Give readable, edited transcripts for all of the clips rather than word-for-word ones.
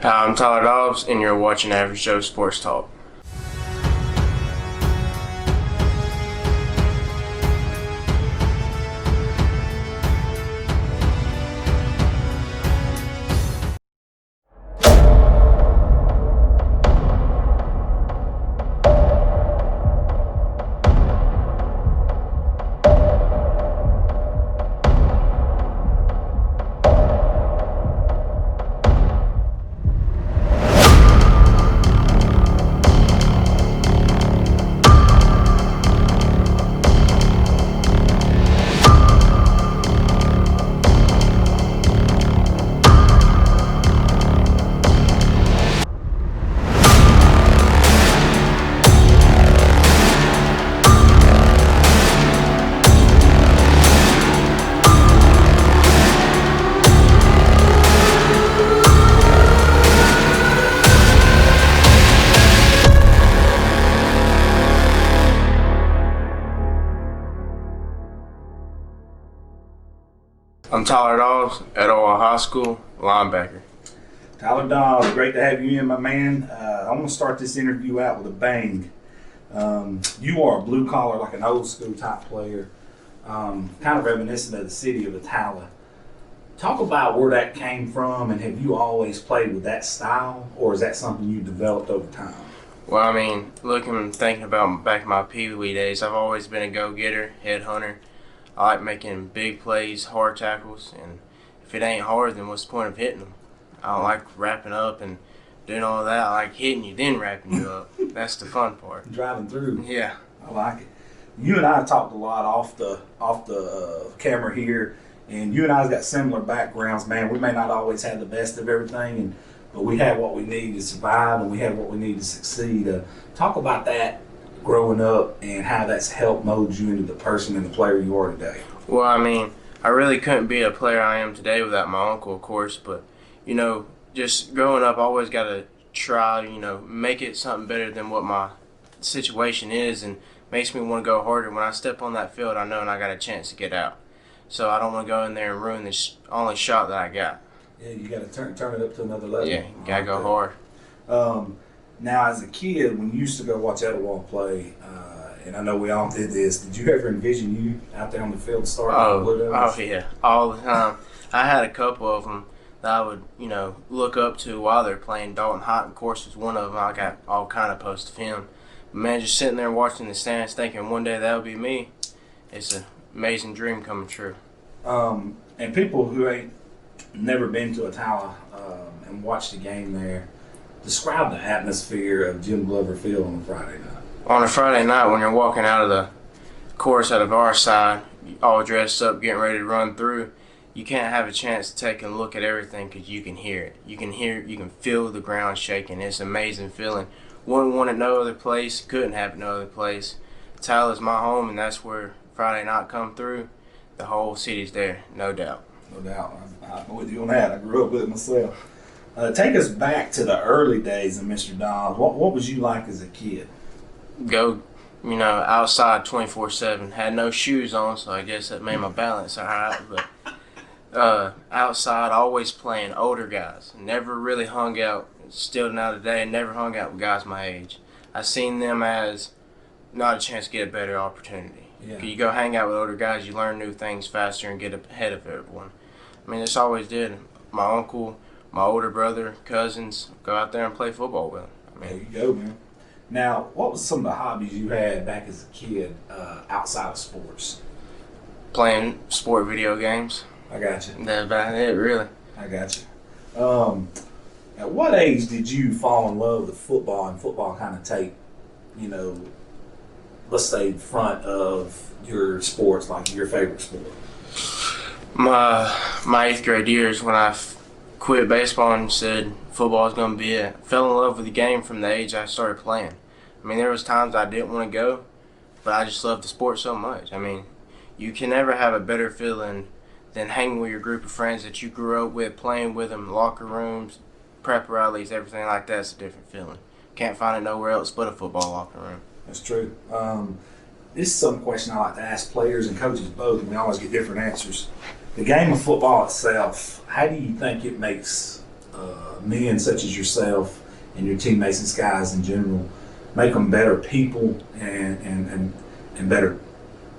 Hi, I'm Tyler Dobbs, and you're watching Average Joe Sports Talk. I'm Tyler Dobbs, Etowah High School, linebacker. Tyler Dobbs, great to have you in, my man. I'm going to start this interview out with a bang. You are a blue collar, like an old school type player, kind of reminiscent of the city of Etowah. Talk about where that came from, and have you always played with that style, or is that something you developed over time? Well, I mean, looking and thinking about back in my Pee Wee days, I've always been a go-getter, head hunter. I like making big plays, hard tackles, and if it ain't hard, then what's the point of hitting them? I don't like wrapping up and doing all that. I like hitting you, then wrapping you up. That's the fun part. Driving through. Yeah. I like it. You and I talked a lot off the camera here, and you and I's got similar backgrounds, man. We may not always have the best of everything, but we have what we need to survive, and we have what we need to succeed. Talk about that growing up and how that's helped mold you into the person and the player you are today. Well, I mean, I really couldn't be a player I am today without my uncle, of course, but, just growing up, I always got to try, make it something better than what my situation is, and makes me want to go harder. When I step on that field, I know and I got a chance to get out. So I don't want to go in there and ruin the only shot that I got. Yeah, you got to turn it up to another level. Yeah, you got to go hard. Now, as a kid, when you used to go watch Etowah play, and I know we all did this, did you ever envision you out there on the field starting? Oh yeah, all the time. I had a couple of them that I would, look up to while they're playing. Dalton Houghton, of course, was one of them. I got all kind of posts of him. But man, just sitting there watching the stands, thinking one day that'll be me. It's an amazing dream coming true. And people who ain't never been to Etowah and watched the game there, describe the atmosphere of Jim Glover Field on a Friday night. On a Friday night, when you're walking out of the course out of our side, all dressed up, getting ready to run through, you can't have a chance to take a look at everything because you can hear it. You can feel the ground shaking. It's an amazing feeling. Wouldn't want it no other place, couldn't have it no other place. Tyler's my home, and that's where Friday night come through. The whole city's there, no doubt. No doubt. I'm with you on that. I grew up with it myself. Take us back to the early days of Mr. Dobbs. What was you like as a kid? Go, outside 24/7. Had no shoes on, so I guess that made my balance all right. But outside, always playing older guys. Never really hung out, still now today, never hung out with guys my age. I seen them as not a chance to get a better opportunity. Yeah. You go hang out with older guys, you learn new things faster and get ahead of everyone. I mean, this always did. My uncle, my older brother, cousins, go out there and play football with them. There you go, man. Now, what was some of the hobbies you had back as a kid outside of sports? Playing sport video games. I got you. That's about it, really. I got you. At what age did you fall in love with football and football kind of take, let's say, front of your sports, like your favorite sport? My 8th grade years when I quit baseball and said football is going to be it. Fell in love with the game from the age I started playing. I mean, there was times I didn't want to go, but I just loved the sport so much. I mean, you can never have a better feeling than hanging with your group of friends that you grew up with, playing with them, locker rooms, prep rallies, everything like that's a different feeling. Can't find it nowhere else but a football locker room. That's true. This is some question I like to ask players and coaches both, and we always get different answers. The game of football itself, how do you think it makes men such as yourself and your teammates and guys in general, make them better people and better,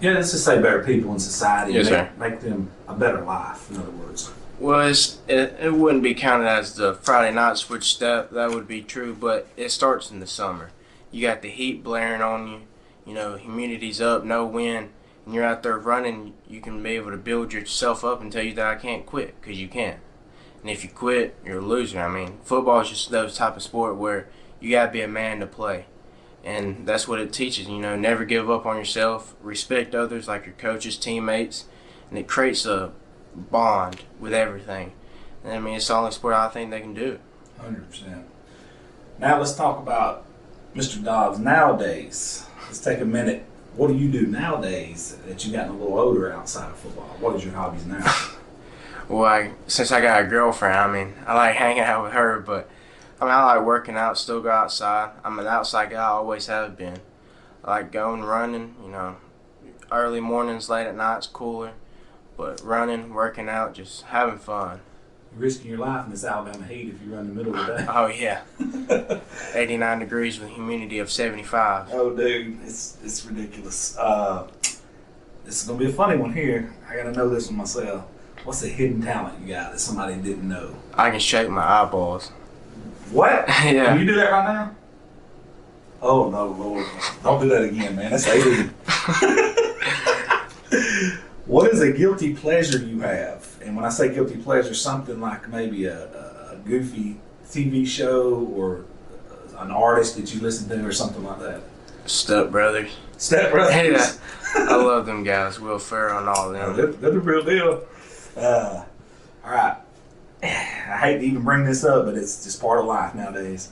yeah, let's just say better people in society. Yes, sir. Make them a better life, in other words. Well, it wouldn't be counted as the Friday night switch. That would be true, but it starts in the summer. You got the heat blaring on you. You know, humidity's up, no wind, and you're out there running. You can be able to build yourself up and tell you that I can't quit, because you can't. And if you quit, you're a loser. I mean, football is just those type of sport where you got to be a man to play. And that's what it teaches, you know, never give up on yourself, respect others like your coaches, teammates, and it creates a bond with everything. And I mean, it's the only sport I think they can do. 100%. Now let's talk about Mr. Dobbs nowadays. Let's take a minute. What do you do nowadays that you've gotten a little older outside of football? What is your hobbies now? Well, since I got a girlfriend, I mean, I like hanging out with her, but I mean, I like working out, still go outside. I'm an outside guy, I always have been. I like going running, you know, early mornings, late at nights, cooler. But running, working out, just having fun. You're risking your life in this Alabama heat if you run in the middle of the day. Oh, yeah. 89 degrees with humidity of 75. Oh, dude, it's ridiculous. This is going to be a funny one here. I got to know this one myself. What's the hidden talent you got that somebody didn't know? I can shake my eyeballs. What? Yeah. Can you do that right now? Oh, no, Lord. Don't do that again, man. That's alien. What is a guilty pleasure you have? And when I say guilty pleasure, something like maybe a goofy TV show or an artist that you listen to or something like that. Step Brothers. Step Brothers? Yeah. I love them guys. Will Ferrell and all of them. They're the real deal. All right. I hate to even bring this up, but it's just part of life nowadays.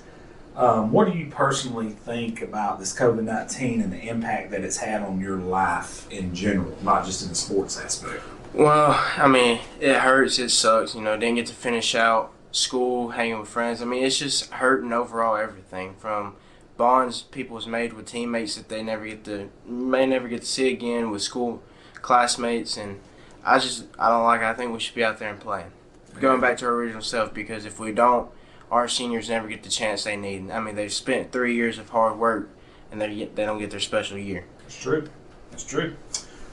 What do you personally think about this COVID-19 and the impact that it's had on your life in general, not just in the sports aspect? Well, I mean, it hurts. It sucks. You know, didn't get to finish out school, hanging with friends. I mean, it's just hurting overall everything from bonds people's made with teammates that they may never get to see again with school classmates. And I don't like it. I think we should be out there and playing. Going back to our original self, because if we don't, our seniors never get the chance they need. I mean, they've spent 3 years of hard work, and they don't get their special year. That's true. That's true.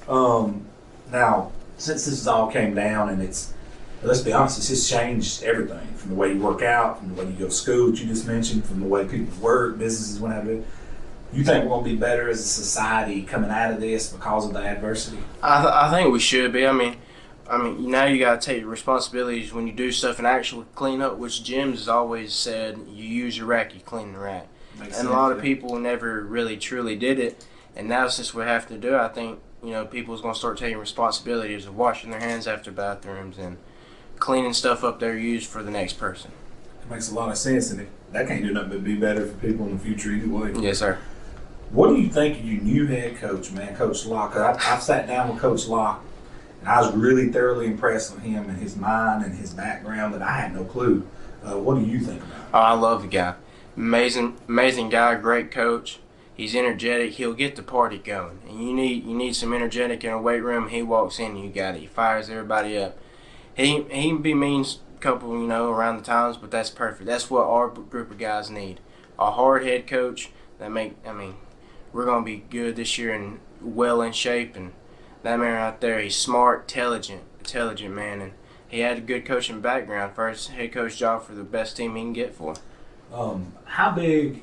Now, since this all came down, and let's be honest, it's just changed everything from the way you work out, from the way you go to school, that you just mentioned, from the way people work, businesses, whatever. You think we're going to be better as a society coming out of this because of the adversity? I think we should be. I mean, now you got to take responsibilities when you do stuff and actually clean up, which Jim has always said, you use your rack, you clean the rack. And a lot of people never really truly did it. And now since we have to do it, I think, you know, people's going to start taking responsibilities of washing their hands after bathrooms and cleaning stuff up they're used for the next person. It makes a lot of sense, and that can't do nothing but be better for people in the future either way. Yes, sir. What do you think of your new head coach, man, Coach Locke? I've sat down with Coach Locke, and I was really thoroughly impressed with him and his mind and his background that I had no clue. What do you think about him? Oh, I love the guy. Amazing guy, great coach. He's energetic. He'll get the party going. And you need some energetic in a weight room. He walks in, you got it. He fires everybody up. He can be mean a couple, you know, around the times, but that's perfect. That's what our group of guys need. A hard head coach we're going to be good this year and well in shape. And that man right there, he's smart, intelligent man. And he had a good coaching background. First head coach job for the best team he can get for. How big,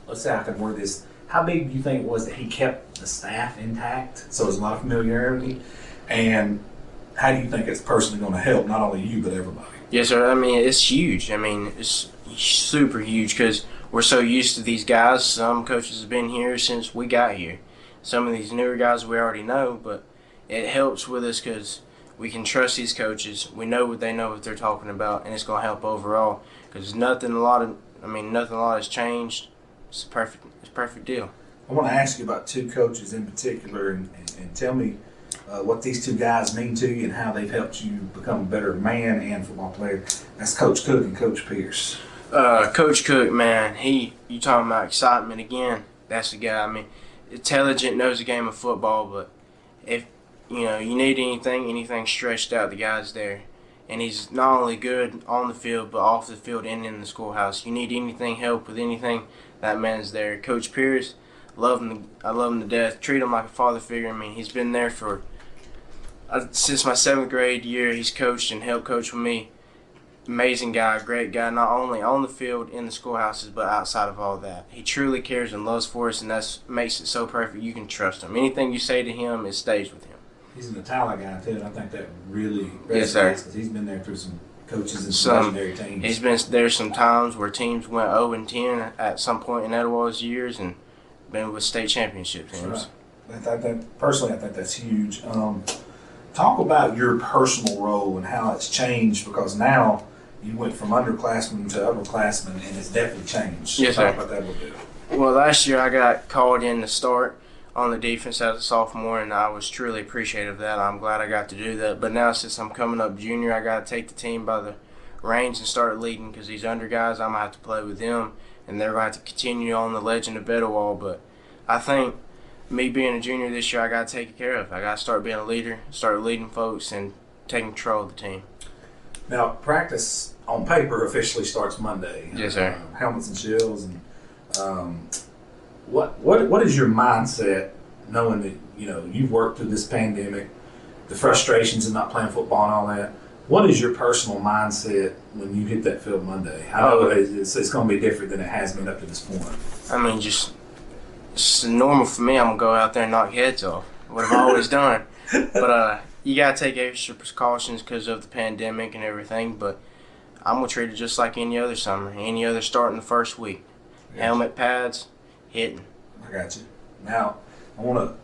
let's say I can word this, how big do you think it was that he kept the staff intact? So there's a lot of familiarity. And how do you think it's personally going to help not only you, but everybody? Yes, sir. I mean, it's huge. I mean, it's super huge because we're so used to these guys. Some coaches have been here since we got here. Some of these newer guys we already know, but it helps with us because we can trust these coaches. We know what they're talking about, and it's going to help overall because nothing a lot has changed. It's a perfect deal. I want to ask you about two coaches in particular and tell me what these two guys mean to you and how they've helped you become a better man and football player. That's Coach Cook and Coach Pierce. Coach Cook, man, you talking about excitement again. That's the guy. I mean, intelligent, knows the game of football, but if you need anything stretched out, the guy's there. and he's not only good on the field but off the field and in the schoolhouse. You need help with anything, that man's there. Coach Pierce, I love him to death. Treat him like a father figure. I mean, he's been there for since my 7th grade year. He's coached and helped coach with me. Amazing guy, great guy, not only on the field in the schoolhouses but outside of all that. He truly cares and loves for us, and that makes it so perfect. You can trust him. Anything you say to him, it stays with him. He's an Etowah guy too, and I think that really Yes, sir. resonates because he's been there through some coaches and some legendary teams. He's been there some times where teams went 0-10 at some point in Etowah's years, and been with state championship teams. Right. Personally, I think that's huge. Talk about your personal role and how it's changed, because now you went from underclassmen to upperclassmen, and it's definitely changed. Yes, sir. Talk about that a little bit. Well, last year I got called in to start on the defense as a sophomore, and I was truly appreciative of that. I'm glad I got to do that. But now, since I'm coming up junior, I got to take the team by the reins and start leading, because these under guys, I'm going to have to play with them, and they're going to have to continue on the legend of Etowah. But I think me being a junior this year, I got to take it care of. I got to start being a leader, start leading folks, and taking control of the team. Now, practice on paper officially starts Monday. Yes, sir. Helmets and shields, and what is your mindset, knowing that you've worked through this pandemic, the frustrations of not playing football and all that? What is your personal mindset when you hit that field Monday? I know it's going to be different than it has been up to this point. I mean, it's normal for me. I'm going to go out there and knock heads off. What I've always done. But you got to take extra precautions because of the pandemic and everything. But I'm going to treat it just like any other summer, any other start in the first week. Gotcha. Helmet, pads, hitting. I got you. Now, I want to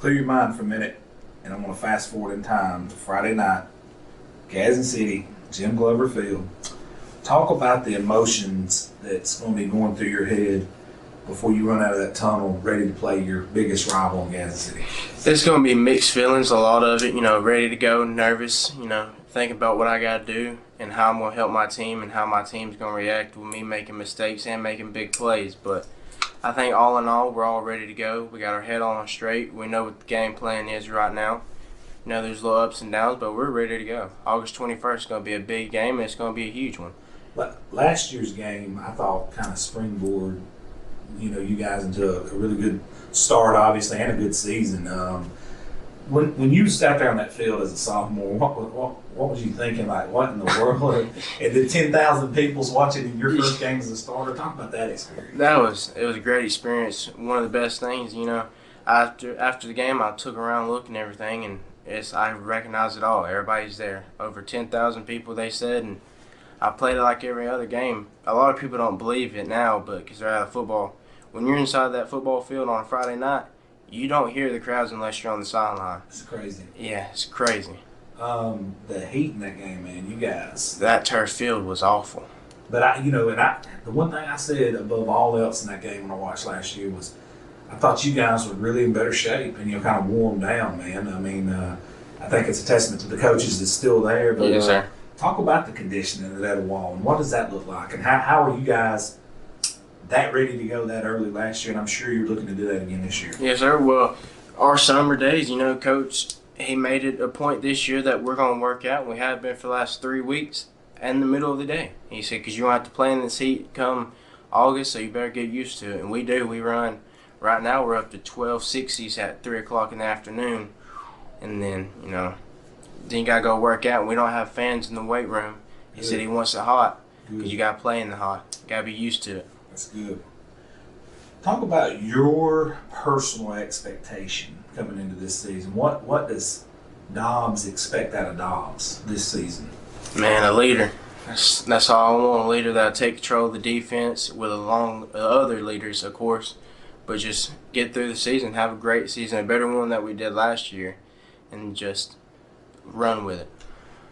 clear your mind for a minute, and I want to fast forward in time to Friday night, Gadsden City, Jim Glover Field. Talk about the emotions that's going to be going through your head before you run out of that tunnel ready to play your biggest rival in Gadsden City. There's going to be mixed feelings, a lot of it, ready to go, nervous, thinking about what I got to do and how I'm going to help my team and how my team's going to react with me making mistakes and making big plays. But I think all in all, we're all ready to go. We got our head on straight. We know what the game plan is right now. There's little ups and downs, but we're ready to go. August 21st is going to be a big game, and it's going to be a huge one. Last year's game, I thought, kind of springboard you guys into a really good start, obviously, and a good season. When you sat there on that field as a sophomore, what was you thinking? Like, what in the world? And the 10,000 people's watching in your first game as a starter. Talk about that experience. It was a great experience. One of the best things, After the game, I took around looking and everything, and I recognized it all. Everybody's there. Over 10,000 people, they said, and I played it like every other game. A lot of people don't believe it now, but because they're out of football. When you're inside that football field on a Friday night, you don't hear the crowds unless you're on the sideline. It's crazy. Yeah, it's crazy. The heat in that game, man, you guys. That turf field was awful. But the one thing I said above all else in that game when I watched last year was, I thought you guys were really in better shape and kind of warmed down, man. I mean, I think it's a testament to the coaches that's still there. But, yes, sir. Talk about the conditioning of that wall and what does that look like, and how are you guys that ready to go that early last year? And I'm sure you're looking to do that again this year. Yes, sir. Well, our summer days, Coach, he made it a point this year that we're going to work out. We have been for the last 3 weeks in the middle of the day. He said, because you're going to have to play in this heat come August, so you better get used to it. And we do. We run. Right now we're up to 1260s at 3 o'clock in the afternoon. And then, then you got to go work out. We don't have fans in the weight room. He said he wants it hot because you got to play in the hot. You got to be used to it. That's good. Talk about your personal expectation coming into this season. What does Dobbs expect out of Dobbs this season? Man, a leader. That's all I want, a leader that'll take control of the defense with along other leaders, of course. But just get through the season, have a great season, a better one that we did last year, and just run with it.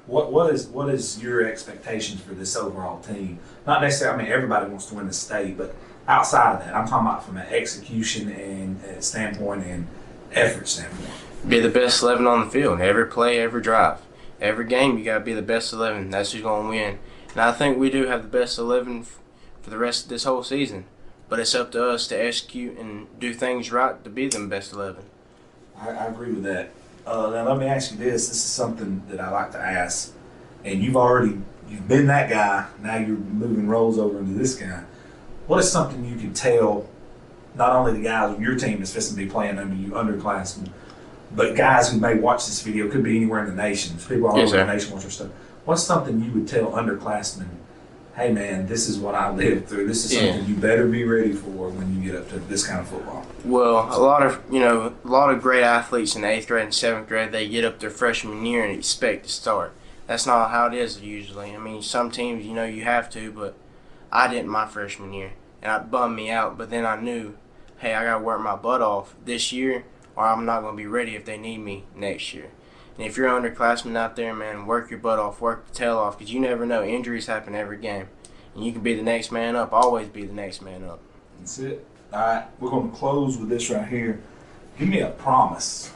What is your expectations for this overall team? Not necessarily, everybody wants to win the state, but outside of that, I'm talking about from an execution and standpoint and effort standpoint. Be the best 11 on the field. Every play, every drive. Every game, you got to be the best 11. That's who's going to win. And I think we do have the best 11 for the rest of this whole season. But it's up to us to execute and do things right to be the best 11. I agree with that. Now let me ask you this. This is something that I like to ask and you've been that guy. Now you're moving roles over into this guy. What is something you can tell not only the guys on your team that's supposed to be playing under you, underclassmen, but guys who may watch this video, could be anywhere in the nation. People all over the nation watch our stuff. What's something you would tell underclassmen? Hey man, this is what I lived through. This is something you better be ready for when you get up to this kind of football. Well, a lot of great athletes in 8th grade and 7th grade, they get up their freshman year and expect to start. That's not how it is usually. I mean, some teams, you have to, but I didn't my freshman year, and it bummed me out. But then I knew, hey, I got to work my butt off this year, or I'm not going to be ready if they need me next year. And if you're an underclassman out there, man, work your butt off, work the tail off, because you never know. Injuries happen every game. And you can be the next man up, always be the next man up. That's it. All right, we're going to close with this right here. Give me a promise.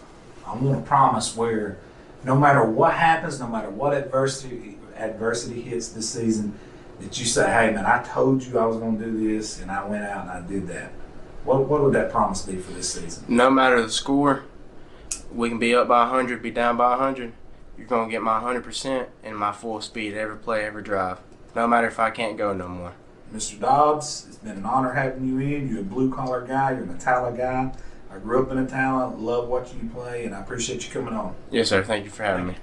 I want a promise where no matter what happens, no matter what adversity hits this season, that you say, hey, man, I told you I was going to do this, and I went out and I did that. What would that promise be for this season? No matter the score, we can be up by 100, be down by 100. You're going to get my 100% and my full speed every play, every drive. No matter if I can't go no more. Mr. Dobbs, it's been an honor having you in. You're a blue-collar guy. You're an Etowah guy. I grew up in Etowah, love watching you play, and I appreciate you coming on. Yes, sir. Thank you for having me.